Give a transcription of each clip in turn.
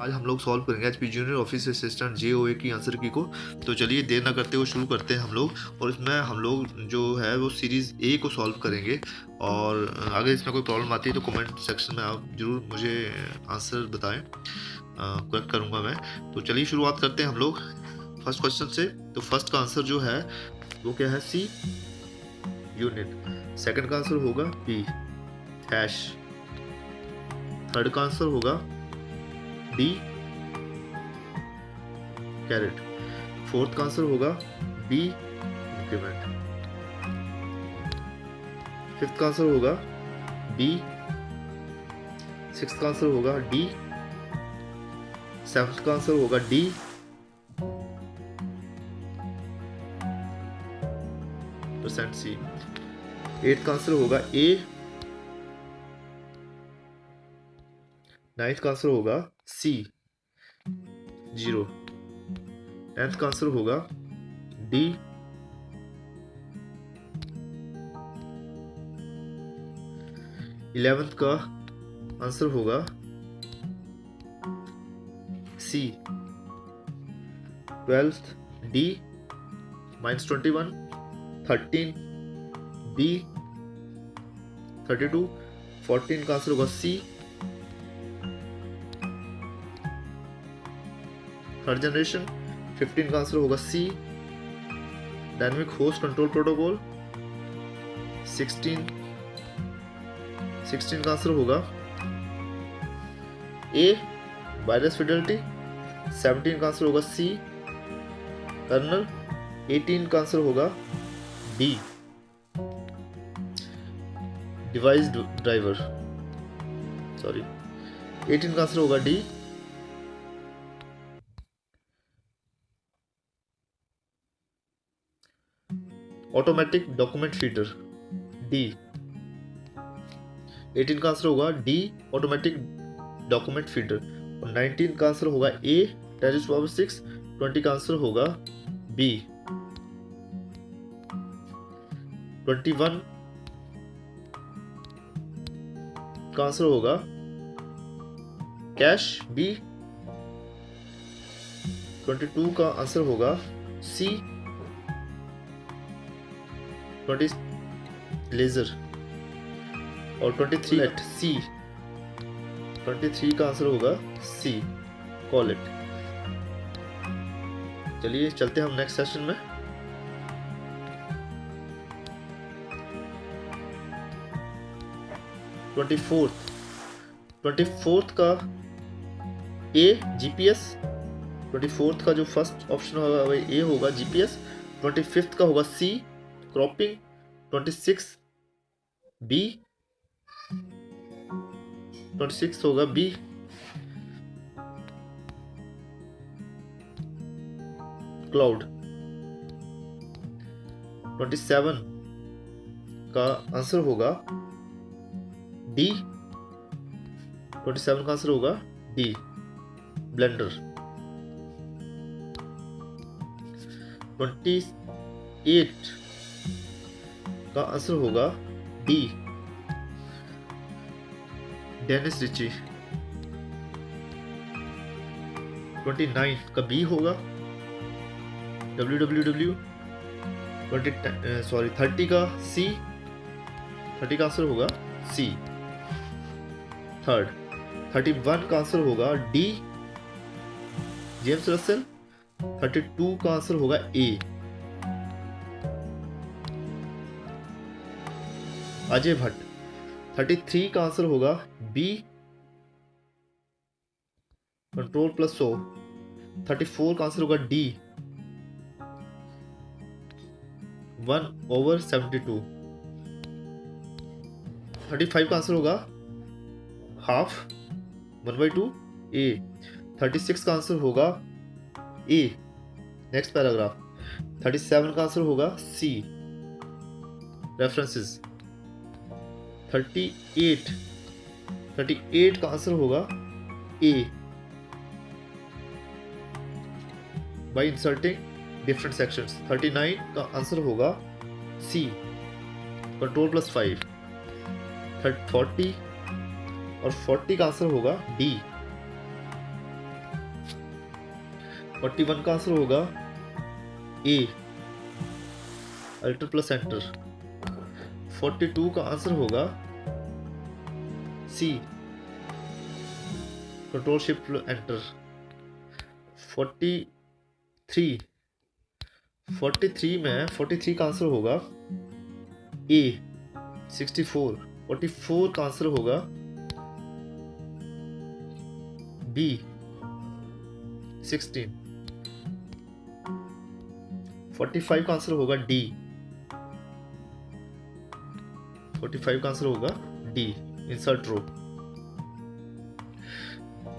आज हम लोग सॉल्व करेंगे HP junior office assistant JOA की आंसर की को। तो चलिए देर ना करते हुए शुरू करते हैं हम लोग। और इसमें हम लोग जो है वो सीरीज़ ए को सॉल्व करेंगे। और अगर इसमें कोई प्रॉब्लम आती है तो कमेंट सेक्शन में आप ज़रूर मुझे आंसर बताएं, करेक्ट करूँगा मैं। तो चलिए शुरुआत करते हैं हम लोग फर्स्ट क्वेश्चन से। तो फर्स्ट का आंसर जो है वो क्या है, सी यूनिट। सेकंड का आंसर होगा बी हैश। थर्ड का आंसर होगा डी कैरेट। फोर्थ का आंसर होगा बी इंक्रीमेंट। फिफ्थ का आंसर होगा बी। सिक्स्थ का आंसर होगा डी। सेवंथ का आंसर होगा डी। Percent C. एट्थ का आंसर होगा ए। नाइन्थ का आंसर होगा सी 0। टेंथ का आंसर होगा डी। 11th का आंसर होगा सी। 12th D -21। 13 बी। 32। 14 का आंसर होगा सी थर्ड जनरेशन। 15 का आंसर होगा सी डायनेमिक होस्ट कंट्रोल प्रोटोकॉल। 16 का आंसर होगा ए वायरलेस फिडेलिटी। 17 का आंसर होगा सी कर्नल। 18 का आंसर होगा डी डिवाइस ड्राइवर। 18 का आंसर होगा D automatic document feeder D. 18 का आंसर होगा डी ऑटोमेटिक डॉक्यूमेंट फीडर। और 19 का आंसर होगा ए 10⁻⁶। 20 का आंसर होगा बी। 21 का आंसर होगा कैश बी। 22 का आंसर होगा सी 20 लेजर। और 23 एट सी। 23 का आंसर होगा सी कॉलेट। चलिए चलते हैं हम नेक्स्ट सेशन में। ट्वेंटी फोर्थ का ए जीपीएस। 24th का जो फर्स्ट ऑप्शन होगा वह ए होगा जीपीएस। 25th का होगा सी क्रॉपिंग। 26 बी। 26 होगा बी क्लाउड। 27 का आंसर होगा डी। 27 का आंसर होगा डी ब्लेंडर। 28 का आंसर होगा डी डेनिस रिची। 29 का बी होगा www। 30 का सी। 30 का आंसर होगा सी थर्ड। 31 का आंसर होगा डी जेम्स रसेल। 32 का आंसर होगा ए अजय भट्ट। 33 का आंसर होगा बी कंट्रोल प्लस ओ। 34 का आंसर होगा डी 1/72। 35 का आंसर होगा हाफ 1/2 ए। 36 का आंसर होगा ए नेक्स्ट पैराग्राफ। 37 का आंसर होगा सी रेफरेंसेस। 38 का आंसर होगा ए बाय इंसर्टिंग डिफरेंट सेक्शंस। 39 का आंसर होगा सी कंट्रोल प्लस 5। 40 और 40 का आंसर होगा डी 41 का आंसर होगा ए, अल्टर प्लस एंटर। 42 का आंसर होगा सी, कंट्रोल शिफ्ट एंटर। 43 में 43 का आंसर होगा ए, 64। 44 का आंसर होगा बी, 16। 45 का आंसर होगा डी, 45 का आंसर होगा डी, इंसर्ट रो।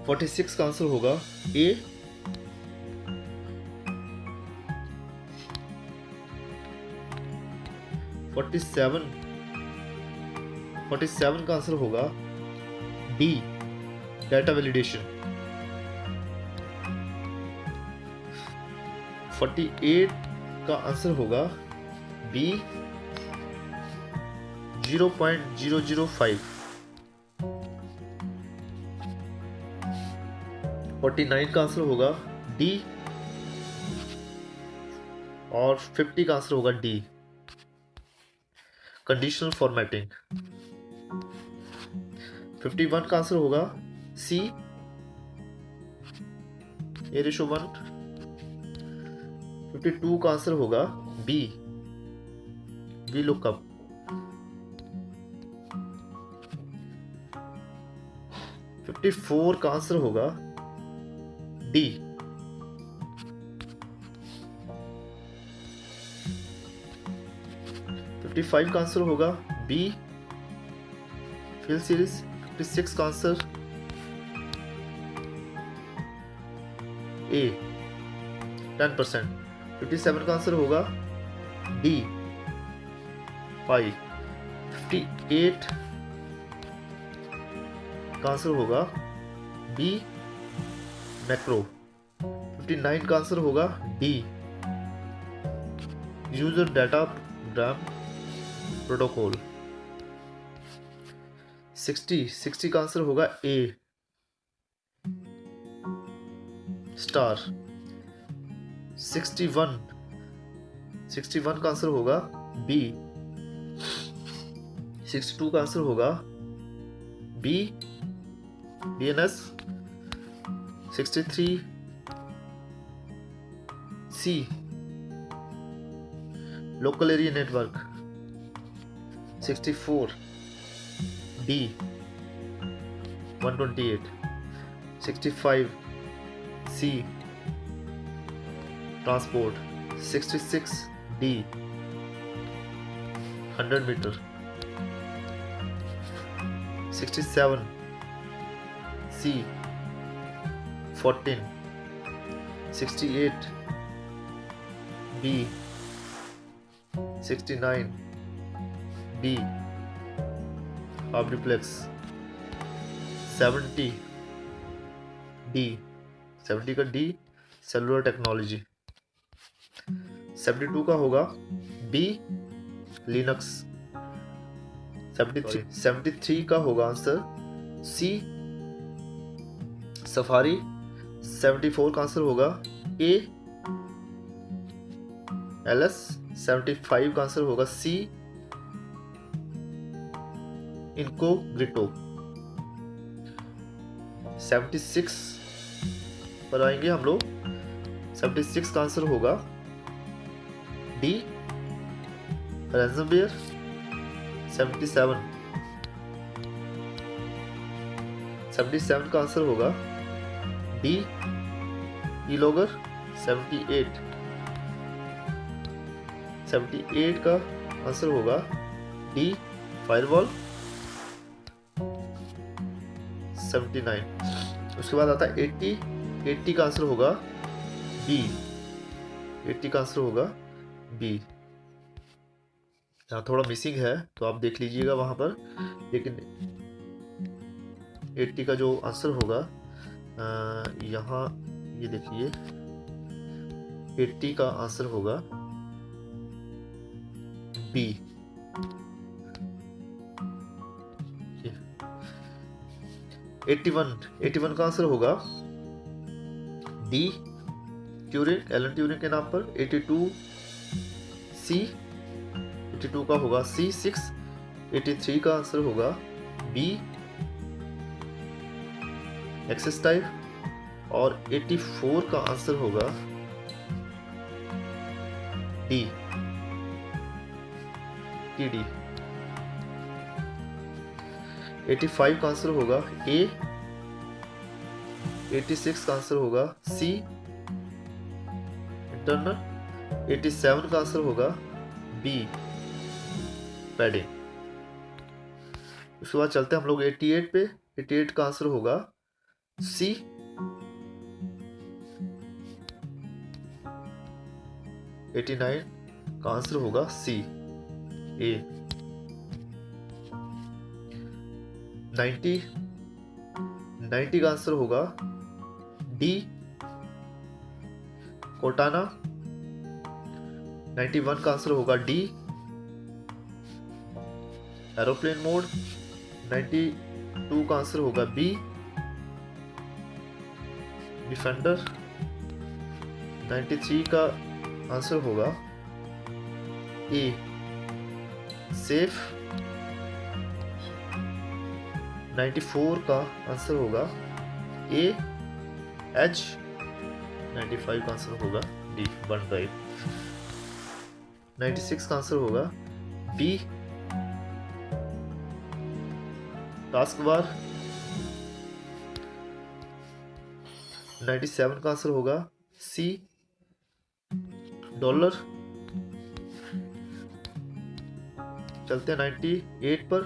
46 का आंसर होगा ए, 47 का आंसर होगा डी, डाटा वैलिडेशन। 48 का आंसर होगा बी, 0.005। 49 का आंसर होगा डी, और 50 का आंसर होगा डी, कंडीशनल फॉर्मेटिंग। 51 का आंसर होगा सी, A/1। 52 का आंसर होगा बी, लुकअप। 54 का आंसर होगा डी, 55 का आंसर होगा बी, फिल सीरीज। 56 का आंसर ए, 10%। 57 का आंसर होगा डी, 5। 58 का आंसर होगा बी, मैक्रो। 59 का आंसर होगा डी, यूजर डाटा ग्राम प्रोटोकॉल। 60 का आंसर होगा ए, स्टार। 61 का आंसर होगा बी, 62 का आंसर होगा B, DNS। 63 C, local area network. 64 D, 128। 65 C, transport. 66 D, 100 metre. 67 C, 14। 68 B, 69 D, half duplex. 70 D, 70 का डी, सेलुलर टेक्नोलॉजी। 72 का होगा बी, लिनक्स। 73 का होगा आंसर सी, सफारी। 74 का आंसर होगा ए, LS। 75 का आंसर होगा सी, इनकोग्निटो। 76 पर आएंगे हम लोग। 76 का आंसर होगा डी, रैंसमवेयर। 77 का आंसर होगा डी, ईलॉगर। 78 का आंसर होगा डी, फायरवॉल। 79 उसके बाद आता है 80 का आंसर होगा बी, 80 का आंसर होगा बी। यहाँ थोड़ा मिसिंग है तो आप देख लीजिएगा वहां पर, लेकिन 80 का जो आंसर होगा यहाँ ये देखिए 80 का आंसर होगा बी। 81 का आंसर होगा डी, एलन ट्यूरिंग के नाम पर। 82 का होगा C 6। 83 का आंसर होगा B एक्सेस टाइप। और 84 का आंसर होगा D TD। 85 का आंसर होगा A। 86 का आंसर होगा C इंटरनल। 87 का आंसर होगा B पैडिंग। उसके बाद चलते हैं हम लोग 88 पे। 88 का आंसर होगा C। 89 का आंसर होगा C A। 90 का आंसर होगा D कोटाना। 91 का आंसर होगा D एरोप्लेन मोड। 92 का आंसर होगा B डिफेंडर। 93 का आंसर होगा A सेफ। 94 का आंसर होगा A एज। 95 का आंसर होगा D वन ड्राइव। 96 का आंसर होगा B टास्क बार। 97 का आंसर होगा C डॉलर। चलते हैं 98 पर।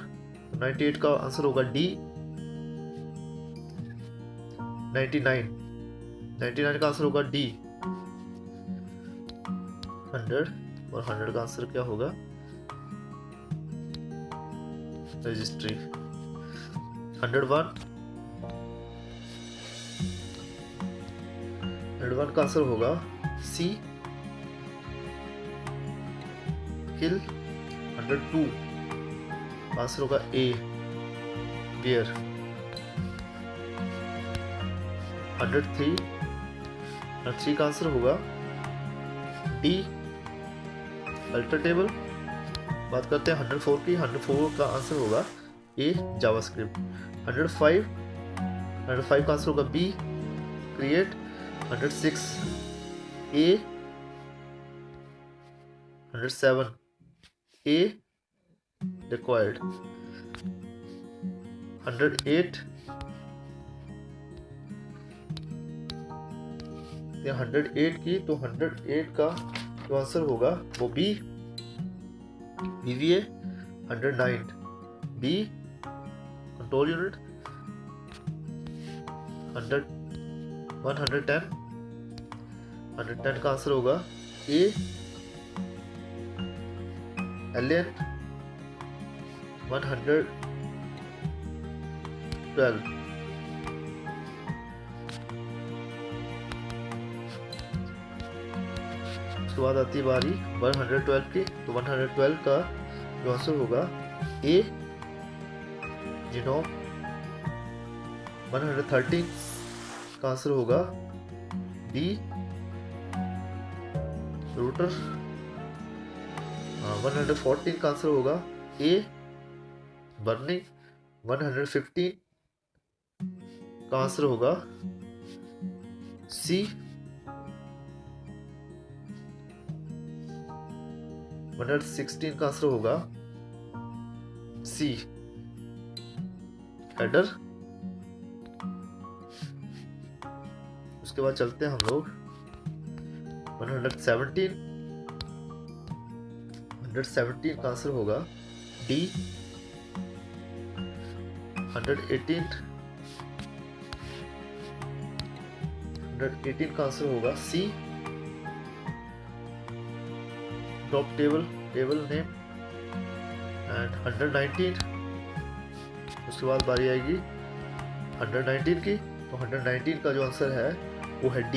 98 का आंसर होगा D 99 का आंसर होगा D 100। और 100 का आंसर क्या होगा रजिस्ट्री। 101 का आंसर होगा C किल। 102 आंसर होगा A बियर। 103 का आंसर होगा D अल्टर टेबल। बात करते हैं 104 की। 104 का आंसर होगा A जावास्क्रिप्ट। 105 का आंसर होगा B create. 106 A। 107 A required. 108 की। तो 108 का जो आंसर होगा वो B BVA। 109 B control unit. 110 का आंसर होगा A एलियन। 112 उसके बाद आती है बारी 112 की। तो 112 का जो आंसर होगा A जीनोम। 113 का आंसर होगा D रूटर। 114 का आंसर होगा A बर्निंग। 115 का आंसर होगा C 116 का आंसर होगा C हेडर। उसके बाद चलते हैं हम लोग 117 का आंसर होगा D 118 का आंसर होगा C drop table name. And 119 उसके बाद बारी आएगी 119 की। तो 119 का जो आंसर है वो है D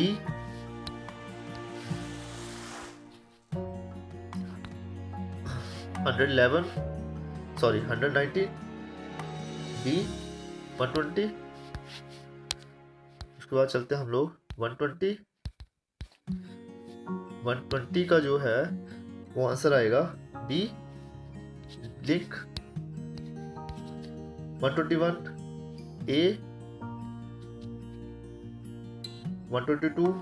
119 B 120। उसके बाद चलते हैं हम लोग 120 120 का जो है वो आंसर आएगा B link. 121 A, 122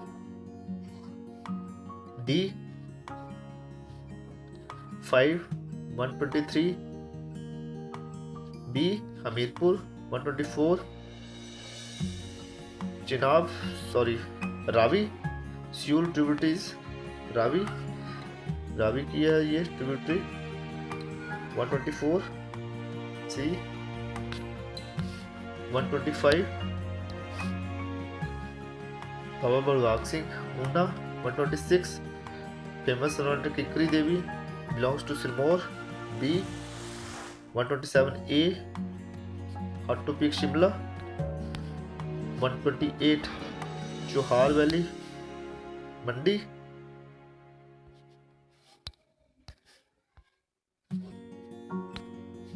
D, 5 123 B Hamirpur, 124 Chenab Ravi, Siul tributaries Ravi की है ये tributary, 124 C, 125 Baba Balwag Singh Una, 126 famous runner Kikri Devi belongs to Sirmaur B, 127 A Hattu peak Shimla, 128 Chauhar valley Mandi,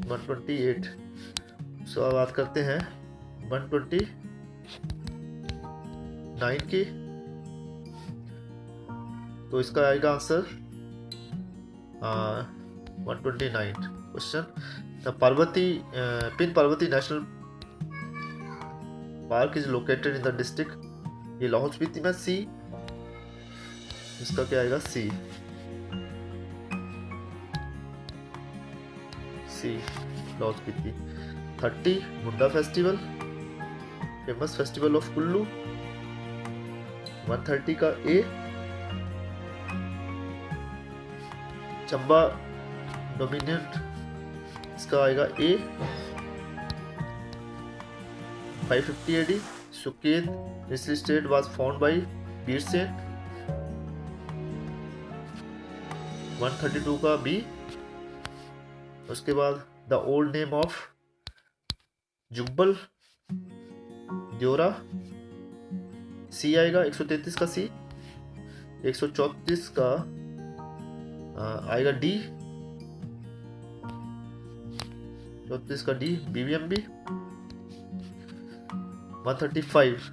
128। So अब बात करते हैं 129 की। तो इसका आएगा answer 129 question. Parvati national park is located in the district, ये लाहौल स्पीति में सी, इसका क्या आएगा C Lahaul Spiti. 30 Munda festival famous festival of Kullu, 130 का ए चंबा डोमिनियन, इसका आएगा ए। 550 AD सुकेत मिस्री state was founded by Birsen, 132 का बी। उसके बाद the old name of Jubbal Deora C आएगा, 133 का सी। 134 का आएगा डी, 34 का D BBMB। 135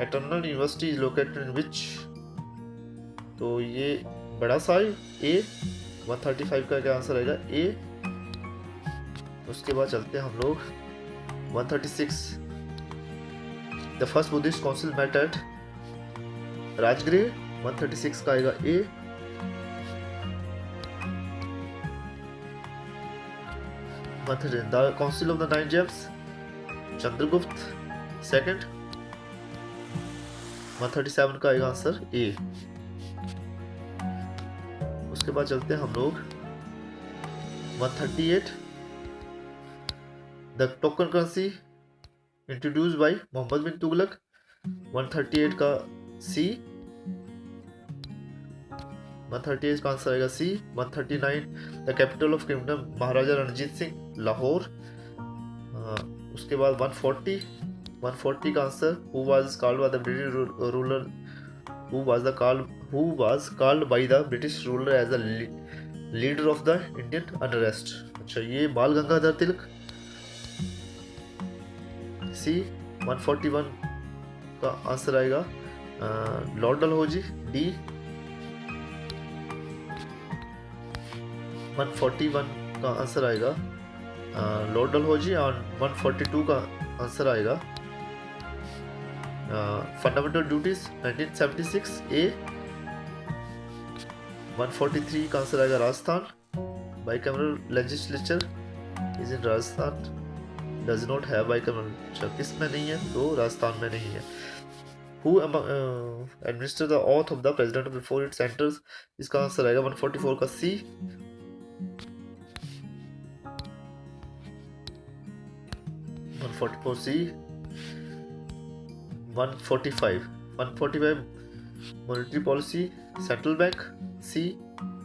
Eternal University is located in which, तो ये बड़ा साई ए। 135 का क्या आंसर आएगा ए। उसके बाद चलते हैं हम लोग 136 the first Buddhist council met at Rajgriha, 136 का आएगा A. 130 the council of the 9 gems Chandragupta second, 137 का आएगा आंसर ए। उसके बाद चलते हैं हम लोग 138 the token currency introduced by Muhammad bin Tughlaq, 138 का सी। 138 का आंसर आएगा C. 139 the capital of kingdom Maharaja Ranjit Singh Lahore. उसके बाद 140 का answer who was called by the British ruler who was called by the British ruler as the leader of the Indian unrest। अच्छा ये बाल गंगाधर तिलक सी। 141 का आंसर आएगा लॉर्ड डलहौजी डी। 141 का आंसर आएगा लॉर्ड डलहौजी और 142 का आंसर आएगा फंडामेंटल ड्यूटीज 1976 ए। 143 का आंसर आएगा Rajasthan bicameral legislature is in Rajasthan does not have bicameral, किस में नहीं है तो राजस्थान में नहीं है। Who administer the auth of the president before it's enters, इसका आंसर आएगा 144 का सी। 144 सी। 145 मॉनेटरी पॉलिसी सेंट्रल बैंक सी।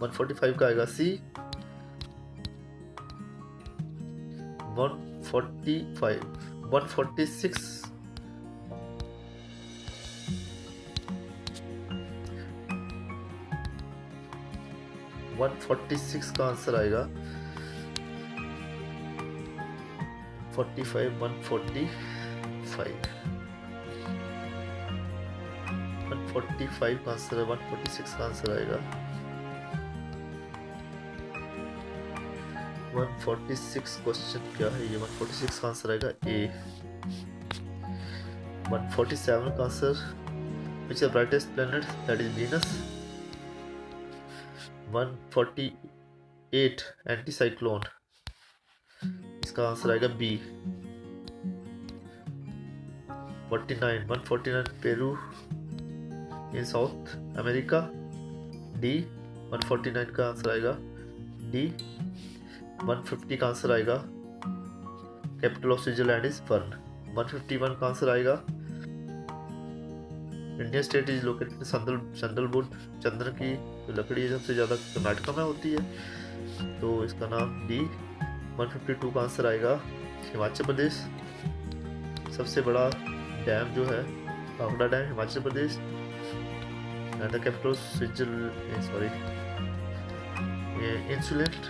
145 का आएगा सी। 146 146 का आंसर आएगा 145। 145 का आंसर है, 146 का आंसर आएगा। 146 क्वेश्चन क्या है ये? 146 का आंसर आएगा ए। 147 का answer which is the brightest planet? That is Venus. 148 anti cyclone, इसका आंसर आएगा B. 149 Peru in south America, D. 149 का आंसर आएगा डी। 150 का आंसर आएगा capital of Switzerland is Bern. 151 का आंसर आएगा Indian state is located sandalwood. चंदन की जो लकड़ी है सबसे ज़्यादा कर्नाटका में होती है, तो इसका नाम डी। 152 का आंसर आएगा हिमाचल प्रदेश। सबसे बड़ा डैम जो है Bhakra dam, Himachal Pradesh. And the capital insulin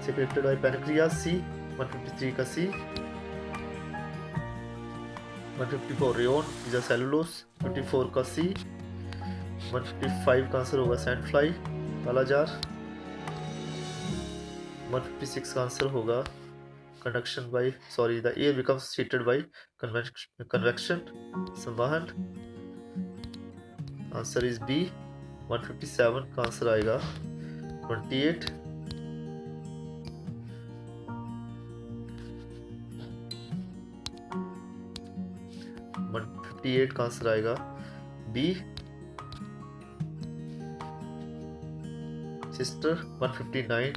secreted by pancreas, C. 153 का C. 154 rayon is a cellulose, 54 का सी। 155 का आंसर होगा सैंड फ्लाई, काला जार। 156 का आंसर होगा conduction by the air becomes heated by convection, संवहन। Answer is B. 157 का आंसर आएगा 28। 158 का आंसर आएगा बी, सिस्टर। 159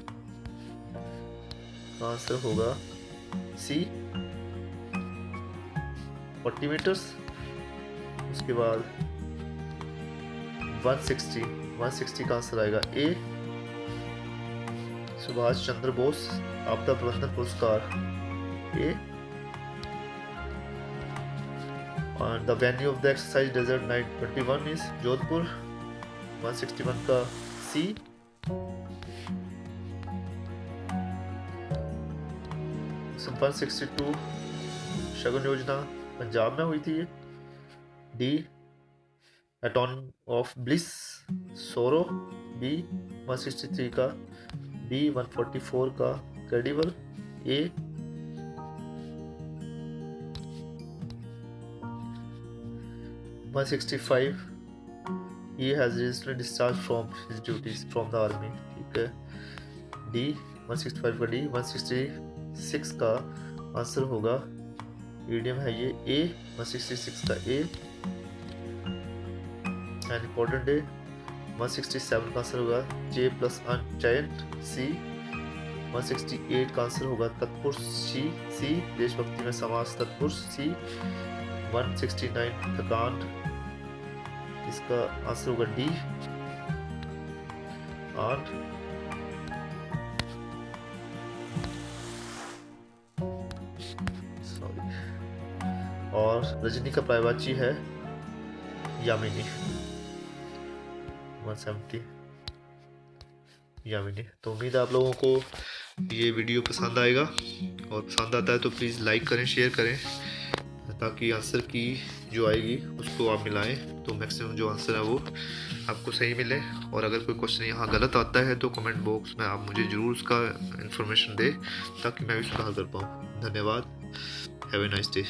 का आंसर होगा सी, 40 मीटर्स। उसके बाद 160 का आंसर आएगा ए, सुभाष चंद्र बोस आपदा प्रबंधन पुरस्कार, ए। And the venue of the exercise desert night 21 is Jodhpur. 161 का सी। 162 शगुन योजना पंजाब में हुई थी, डी। एटॉन ऑफ ब्लिस सोरो, बी। 163 का बी। 144 का credible, A. 165 he has recently discharged from his duties from the army, ठीक है, डी। 165 का डी। 166 का आंसर होगा ईडियम है ये, ए। 166 का ए। एंड इम्पोर्टेंट डे 167 का आंसर होगा जे प्लस अनचायंट, सी। 168 का आंसर होगा तत्पुरुष, सी। देशभक्ति में समाज तत्पुरुष, सी। 169 थकान, इसका आंसर होगा डी। 8 और रजनी का प्रायवाची है यामिनी, 170 यामिनी। तो उम्मीद है आप लोगों को ये वीडियो पसंद आएगा, और पसंद आता है तो प्लीज़ लाइक करें, शेयर करें, ताकि आंसर की जो आएगी उसको आप मिलाएं, तो मैक्सिमम जो आंसर है वो आपको सही मिले। और अगर कोई क्वेश्चन यहाँ गलत आता है तो कमेंट बॉक्स में आप मुझे ज़रूर उसका इन्फॉर्मेशन दें, ताकि मैं भी सुधार कर पाऊँ। धन्यवाद। Have a nice day.